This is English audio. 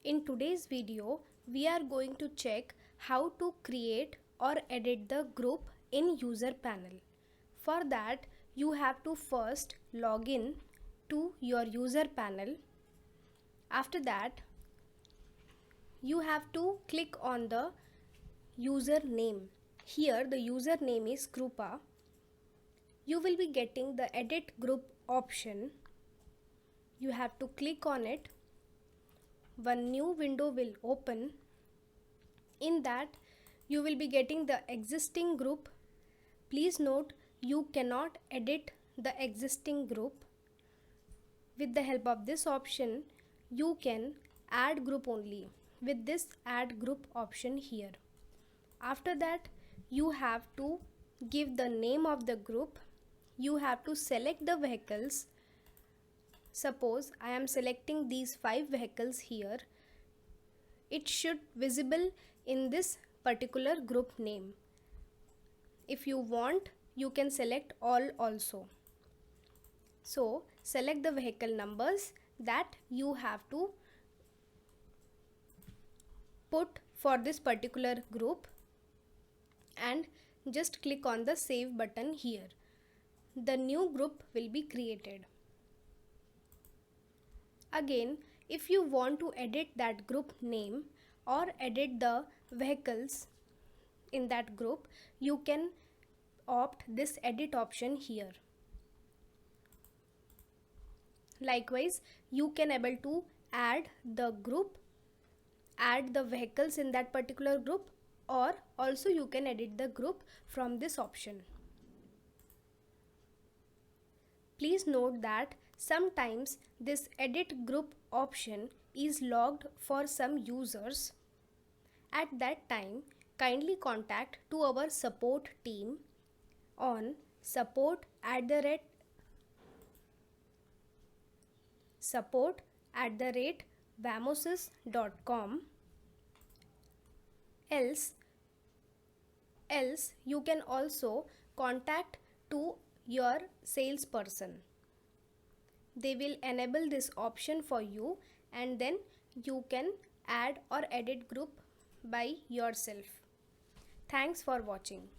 In today's video, we are going to check how to create or edit the group in user panel. For that, you have to first log in to your user panel. After that, you have to click on the username. Here the username is Krupa. You will be getting the edit group option. You have to click on it. One new window will open. In that, you will be getting the existing group. Please note, you cannot edit the existing group. With the help of this option, you can add group only with this add group option here. After that, you have to give the name of the group. You have to select the vehicles. Suppose I am selecting these 5 vehicles here. It should visible in this particular group name. If you want, you can select all also. So select the vehicle numbers that you have to put for this particular group and just click on the save button here. The new group will be created. Again, if you want to edit that group name or edit the vehicles in that group, you can opt this edit option here. Likewise, you can able to add the group, add the vehicles in that particular group, or also you can edit the group from this option. Please note that sometimes this edit group option is logged for some users. At that time, kindly contact to our support team on support@vamosys.com. Else you can also contact to your salesperson. They will enable this option for you and then you can add or edit group by yourself. Thanks for watching.